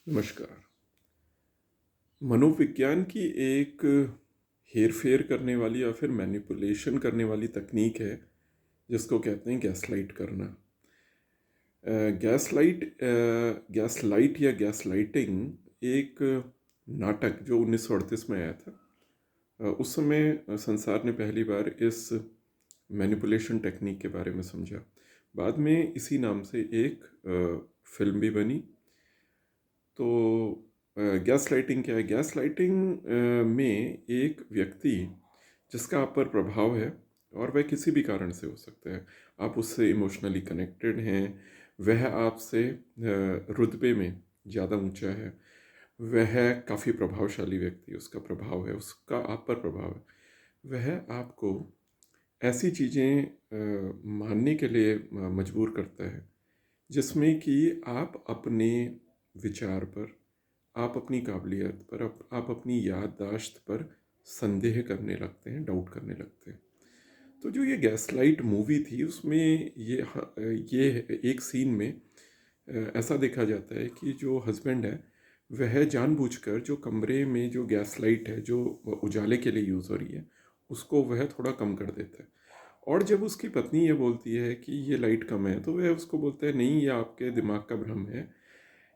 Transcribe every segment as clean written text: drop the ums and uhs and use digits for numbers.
नमस्कार। मनोविज्ञान की एक हेर-फेर करने वाली या फिर मैनिपुलेशन करने वाली तकनीक है, जिसको कहते हैं गैसलाइट करना। गैसलाइट या गैसलाइटिंग एक नाटक जो 1938 में आया था। उस समय संसार ने पहली बार इस मैनिपुलेशन टेक्निक के बारे में समझा। बाद में इसी नाम से एक फ़िल्म भी बनी। तो गैस लाइटिंग क्या है? गैस लाइटिंग में एक व्यक्ति जिसका आप पर प्रभाव है, और वह किसी भी कारण से हो सकता है। आप उससे इमोशनली कनेक्टेड हैं, वह आपसे रुतबे में ज़्यादा ऊंचा है, वह काफ़ी प्रभावशाली व्यक्ति, उसका प्रभाव है, उसका आप पर प्रभाव है। वह आपको ऐसी चीज़ें मानने के लिए मजबूर करता है जिसमें कि आप अपने विचार पर, आप अपनी काबिलियत पर, आप अपनी याददाश्त पर संदेह करने लगते हैं, डाउट करने लगते हैं। तो जो ये गैसलाइट मूवी थी उसमें ये एक सीन में ऐसा देखा जाता है कि जो हस्बैंड है वह जानबूझकर जो कमरे में जो गैसलाइट है जो उजाले के लिए यूज़ हो रही है उसको वह थोड़ा कम कर देता है। और जब उसकी पत्नी ये बोलती है कि ये लाइट कम है, तो वह उसको बोलता है नहीं, ये आपके दिमाग का भ्रम है,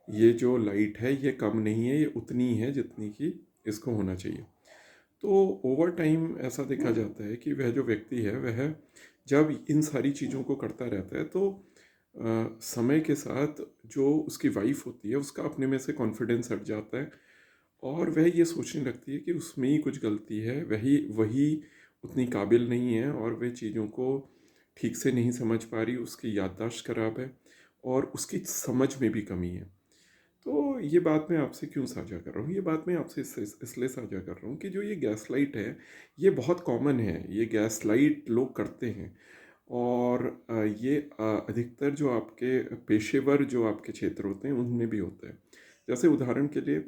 ये जो लाइट है ये कम नहीं है, ये उतनी है जितनी कि इसको होना चाहिए। तो ओवर टाइम ऐसा देखा जाता है कि वह जो व्यक्ति है वह जब इन सारी चीज़ों को करता रहता है तो समय के साथ जो उसकी वाइफ होती है उसका अपने में से कॉन्फिडेंस हट जाता है, और वह ये सोचने लगती है कि उसमें ही कुछ गलती है, वही वही उतनी काबिल नहीं है और वह चीज़ों को ठीक से नहीं समझ पा रही, उसकी याददाश्त खराब है और उसकी समझ में भी कमी है। तो ये बात मैं आपसे क्यों साझा कर रहा हूँ? ये बात मैं आपसे इसलिए साझा कर रहा हूँ कि जो ये गैसलाइट है, ये बहुत कॉमन है। ये गैसलाइट लोग करते हैं, और ये अधिकतर जो आपके पेशेवर जो आपके क्षेत्र होते हैं, उनमें भी होता है। जैसे उदाहरण के लिए,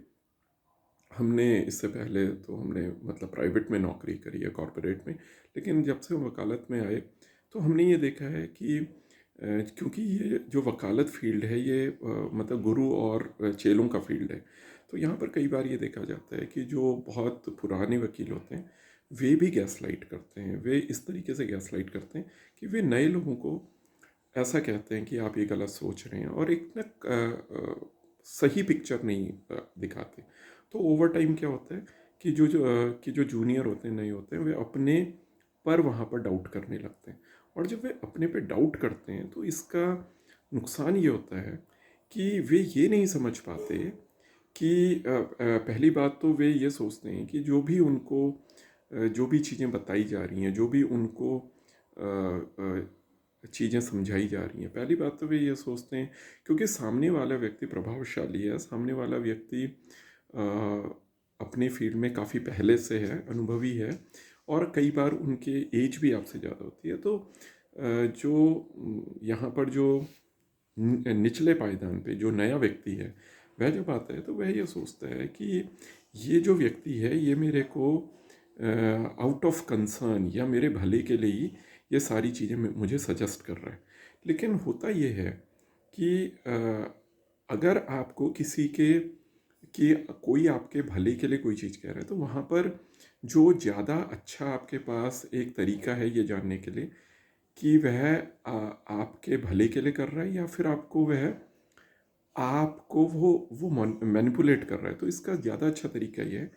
हमने इससे पहले तो हमने मतलब प्राइवेट में नौकरी करी है, कॉरपोरेट में। लेकिन जब से हम वकालत में आए, तो हमने ये देखा है कि क्योंकि ये जो वकालत फ़ील्ड है ये मतलब गुरु और चेलों का फ़ील्ड है। तो यहाँ पर कई बार ये देखा जाता है कि जो बहुत पुराने वकील होते हैं, वे भी गैसलाइट करते हैं। वे इस तरीके से गैसलाइट करते हैं कि वे नए लोगों को ऐसा कहते हैं कि आप ये गलत सोच रहे हैं, और एक ना सही पिक्चर नहीं दिखाते। तो ओवर टाइम क्या होता है कि जो जूनियर होते हैं, नए होते हैं, वे अपने पर वहाँ पर डाउट करने लगते हैं। और जब वे अपने पे डाउट करते हैं तो इसका नुकसान ये होता है कि वे ये नहीं समझ पाते कि पहली बात तो वे ये सोचते हैं कि जो भी उनको जो भी चीज़ें बताई जा रही हैं, जो भी उनको चीज़ें समझाई जा रही हैं, पहली बात तो वे ये सोचते हैं क्योंकि सामने वाला व्यक्ति प्रभावशाली है, सामने वाला व्यक्ति अपने फील्ड में काफ़ी पहले से है, अनुभवी है, और कई बार उनके एज भी आपसे ज़्यादा होती है। तो यहाँ पर जो निचले पायदान पे जो नया व्यक्ति है, वह जब आता है तो वह ये सोचता है कि ये जो व्यक्ति है ये मेरे को आउट ऑफ कंसर्न या मेरे भले के लिए ही ये सारी चीज़ें मुझे सजेस्ट कर रहा है। लेकिन होता ये है कि अगर आपको किसी के कि कोई आपके भले के लिए कोई चीज़ कह रहा है, तो वहाँ पर जो ज़्यादा अच्छा आपके पास एक तरीका है ये जानने के लिए कि वह आपके भले के लिए कर रहा है या फिर आपको वो मैनिपुलेट कर रहा है। तो इसका ज़्यादा अच्छा तरीका ये है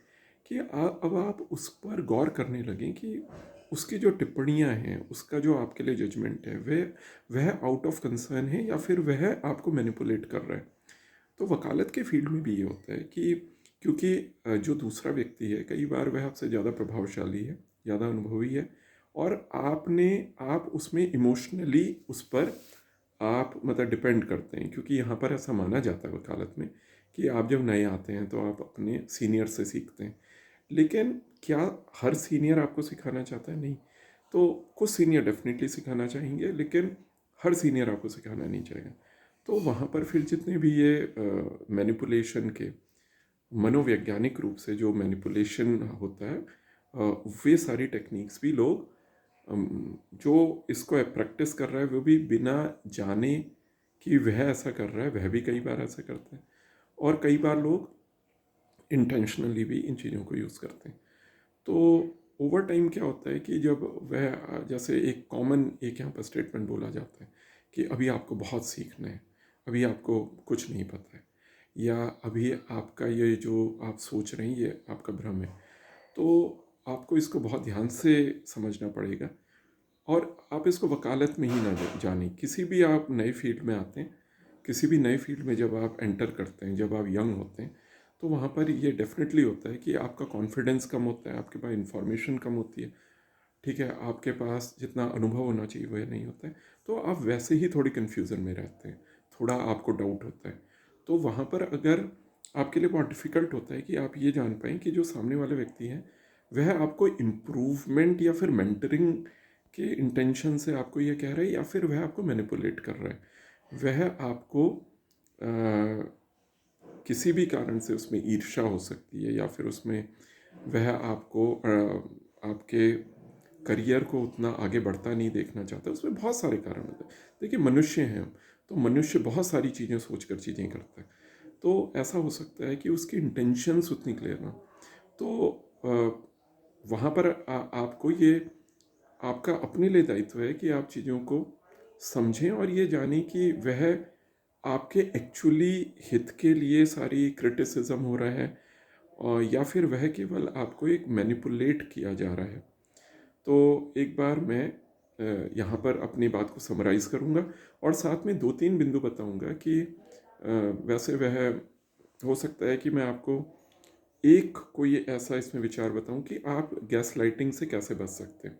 कि अब आप उस पर गौर करने लगें कि उसकी जो टिप्पणियाँ हैं, उसका जो आपके लिए जजमेंट है, वह आउट ऑफ कंसर्न है या फिर वह आपको मैनिपुलेट कर रहा है। तो वकालत के फील्ड में भी ये होता है कि क्योंकि जो दूसरा व्यक्ति है कई बार वह आपसे ज़्यादा प्रभावशाली है, ज़्यादा अनुभवी है, और आप उसमें इमोशनली उस पर आप मतलब डिपेंड करते हैं, क्योंकि यहाँ पर ऐसा माना जाता है वकालत में कि आप जब नए आते हैं तो आप अपने सीनियर से सीखते हैं। लेकिन क्या हर सीनियर आपको सिखाना चाहता है? नहीं। तो कुछ सीनियर डेफिनेटली सिखाना चाहेंगे, लेकिन हर सीनियर आपको सिखाना नहीं चाहेगा। तो वहाँ पर फिर जितने भी ये मैनिपुलेशन के मनोवैज्ञानिक रूप से जो मैनिपुलेशन होता है, वे सारी टेक्निक्स भी लोग जो इसको प्रैक्टिस कर रहा है वो भी बिना जाने कि वह ऐसा कर रहा है, वह भी कई बार ऐसा करता है। और कई बार लोग इंटेंशनली भी इन चीज़ों को यूज़ करते हैं। तो ओवर टाइम क्या होता है कि जब वह जैसे एक कॉमन एक यहाँ पर स्टेटमेंट बोला जाता है कि अभी आपको बहुत सीखना है, अभी आपको कुछ नहीं पता है, या अभी आपका ये जो आप सोच रहे हैं ये आपका भ्रम है। तो आपको इसको बहुत ध्यान से समझना पड़ेगा, और आप इसको वकालत में ही ना जानें। किसी भी आप नए फील्ड में आते हैं, किसी भी नए फील्ड में जब आप एंटर करते हैं, जब आप यंग होते हैं, तो वहाँ पर ये डेफिनेटली होता है कि आपका कॉन्फिडेंस कम होता है, आपके पास इंफॉर्मेशन कम होती है, ठीक है, आपके पास जितना अनुभव होना चाहिए वह नहीं होता है। तो आप वैसे ही थोड़ी कन्फ्यूज़न में रहते हैं, थोड़ा आपको डाउट होता है। तो वहाँ पर अगर आपके लिए बहुत डिफ़िकल्ट होता है कि आप ये जान पाएँ कि जो सामने वाले व्यक्ति हैं वह आपको इम्प्रूवमेंट या फिर मेंटरिंग के इंटेंशन से आपको ये कह रहा है, या फिर वह आपको मैनिपुलेट कर रहा है। वह आपको किसी भी कारण से उसमें ईर्ष्या हो सकती है, या फिर उसमें वह आपको आपके करियर को उतना आगे बढ़ता नहीं देखना चाहता। उसमें बहुत सारे कारण होते हैं। देखिए, मनुष्य हैं हम, तो मनुष्य बहुत सारी चीज़ें सोच कर चीज़ें करता है। तो ऐसा हो सकता है कि उसकी इंटेंशंस उतनी क्लियर ना। तो वहाँ पर आपको ये आपका अपने लिए दायित्व है कि आप चीज़ों को समझें और ये जानें कि वह आपके एक्चुअली हित के लिए सारी क्रिटिसिज्म हो रहा है, और या फिर वह केवल आपको एक मैनिपुलेट किया जा रहा है। तो एक बार मैं यहाँ पर अपनी बात को समराइज़ करूँगा, और साथ में 2-3 बिंदु बताऊँगा कि वैसे वह हो सकता है कि मैं आपको एक कोई ऐसा इसमें विचार बताऊँ कि आप गैस लाइटिंग से कैसे बच सकते हैं।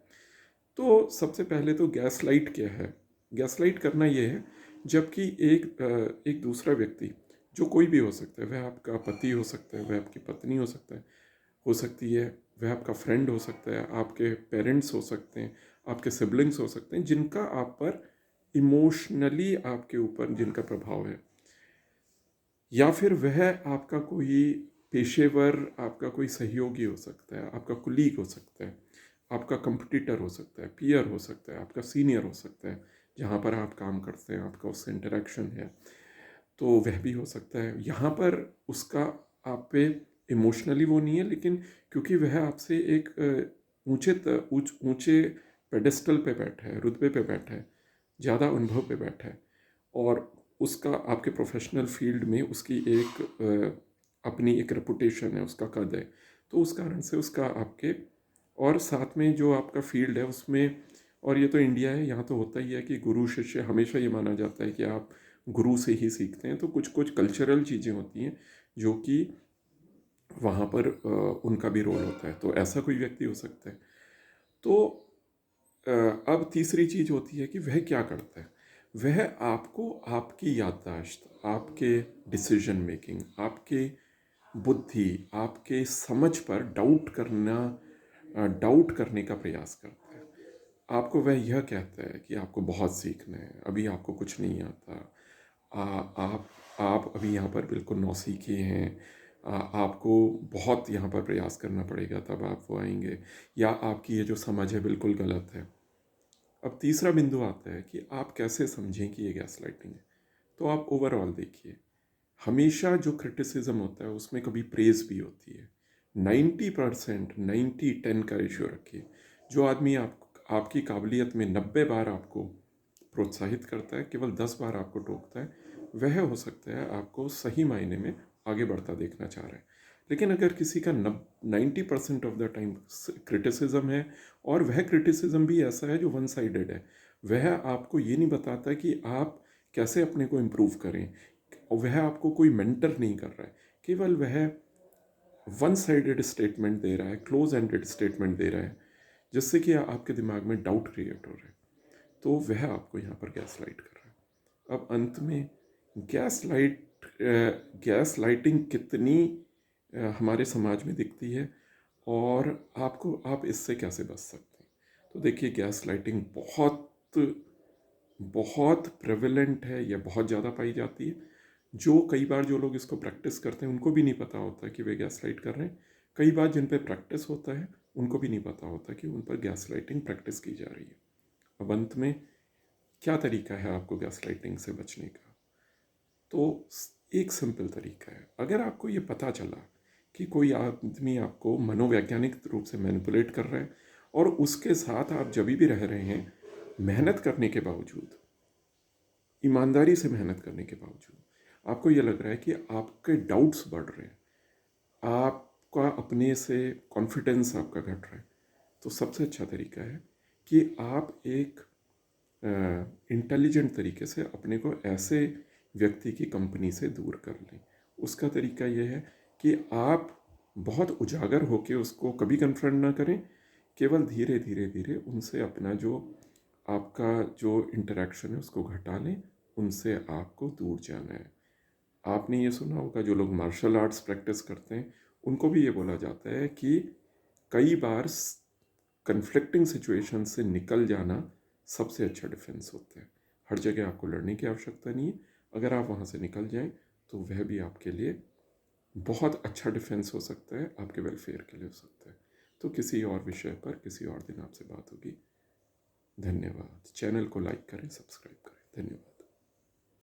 तो सबसे पहले तो गैस लाइट क्या है? गैस लाइट करना ये है जबकि एक दूसरा व्यक्ति, जो कोई भी हो सकता है, वह आपका पति हो सकता है, वह आपकी पत्नी हो सकती है, वह आपका फ्रेंड हो सकता है, आपके पेरेंट्स हो सकते हैं, आपके सिबलिंग्स हो सकते हैं, जिनका आप पर इमोशनली आपके ऊपर जिनका प्रभाव है, या फिर वह आपका कोई पेशेवर, आपका कोई सहयोगी हो सकता है, आपका कुलीग हो सकता है, आपका कंपटीटर हो सकता है, पीयर हो सकता है, आपका सीनियर हो सकता है, जहाँ पर आप काम करते हैं, आपका उससे इंटरेक्शन है, तो वह भी हो सकता है। यहाँ पर उसका आप पे इमोशनली वो नहीं है, लेकिन क्योंकि वह आपसे एक ऊंचे पेडेस्टल पे बैठा है, रुतबे पे बैठा है, ज़्यादा अनुभव पे बैठा है, और उसका आपके प्रोफेशनल फील्ड में उसकी अपनी एक रेपुटेशन है, उसका कद है, तो उस कारण से उसका आपके, और साथ में जो आपका फील्ड है उसमें, और ये तो इंडिया है, यहाँ तो होता ही है कि गुरु शिष्य, हमेशा ये माना जाता है कि आप गुरु से ही सीखते हैं। तो कुछ कुछ कल्चरल चीज़ें होती हैं जो कि वहाँ पर उनका भी रोल होता है, तो ऐसा कोई व्यक्ति हो सकता है। तो अब तीसरी चीज़ होती है कि वह क्या करता है। वह आपको आपकी याददाश्त, आपके डिसीजन मेकिंग, आपके बुद्धि, आपके समझ पर डाउट करने का प्रयास करता है। आपको वह यह कहता है कि आपको बहुत सीखना है, अभी आपको कुछ नहीं आता, आ, आप आप अभी यहाँ पर बिल्कुल नौसीखे हैं, आपको बहुत यहाँ पर प्रयास करना पड़ेगा तब आप वो आएंगे, या आपकी ये जो समझ है बिल्कुल गलत है। अब तीसरा बिंदु आता है कि आप कैसे समझें कि ये गैस लाइटिंग है। तो आप ओवरऑल देखिए, हमेशा जो क्रिटिसिज्म होता है उसमें कभी प्रेज भी होती है। 90%, 90-10 का रेशियो रखिए। जो आदमी आपकी काबिलियत में 90 बार आपको प्रोत्साहित करता है, केवल 10 बार आपको टोकता है, वह हो सकता है आपको सही मायने में आगे बढ़ता देखना चाह रहा है। लेकिन अगर किसी का 90% ऑफ द टाइम क्रिटिसिज्म है, और वह क्रिटिसिज्म भी ऐसा है जो वन साइडेड है, वह आपको ये नहीं बताता कि आप कैसे अपने को इम्प्रूव करें, और वह आपको कोई मेंटर नहीं कर रहा है, केवल वह वन साइडेड स्टेटमेंट दे रहा है, क्लोज एंडेड स्टेटमेंट दे रहा है, जिससे कि आपके दिमाग में डाउट क्रिएट हो रहा है, तो वह आपको यहाँ पर गैस लाइट कर रहा है। अब अंत में गैस लाइट गैस लाइटिंग कितनी हमारे समाज में दिखती है, और आप इससे कैसे बच सकते हैं। तो देखिए, गैस लाइटिंग बहुत बहुत प्रेवलेंट है, या बहुत ज़्यादा पाई जाती है। जो कई बार जो लोग इसको प्रैक्टिस करते हैं उनको भी नहीं पता होता कि वे गैस लाइट कर रहे हैं। कई बार जिन पे प्रैक्टिस होता है उनको भी नहीं पता होता कि उन पर गैस लाइटिंग प्रैक्टिस की जा रही है। अब अंत में क्या तरीका है आपको गैस लाइटिंग से बचने का? तो एक सिंपल तरीका है। अगर आपको ये पता चला कि कोई आदमी आपको मनोवैज्ञानिक रूप से मैनिपुलेट कर रहा है और उसके साथ आप जब भी रह रहे हैं, मेहनत करने के बावजूद, ईमानदारी से मेहनत करने के बावजूद आपको ये लग रहा है कि आपके डाउट्स बढ़ रहे हैं, आपका अपने से कॉन्फिडेंस आपका घट रहा है, तो सबसे अच्छा तरीका है कि आप एक इंटेलिजेंट तरीके से अपने को ऐसे व्यक्ति की कंपनी से दूर कर लें। उसका तरीका यह है कि आप बहुत उजागर होकर उसको कभी कन्फ्रंट ना करें, केवल धीरे धीरे धीरे उनसे अपना जो आपका जो इंटरेक्शन है उसको घटा लें, उनसे आपको दूर जाना है। आपने ये सुना होगा, जो लोग मार्शल आर्ट्स प्रैक्टिस करते हैं उनको भी ये बोला जाता है कि कई बार कन्फ्लिक्टिंग सिचुएशन से निकल जाना सबसे अच्छा डिफेंस होता है। हर जगह आपको लड़ने की आवश्यकता नहीं है, अगर आप वहाँ से निकल जाएं तो वह भी आपके लिए बहुत अच्छा डिफेंस हो सकता है, आपके वेलफेयर के लिए हो सकता है। तो किसी और विषय पर किसी और दिन आपसे बात होगी। धन्यवाद। चैनल को लाइक करें, सब्सक्राइब करें। धन्यवाद।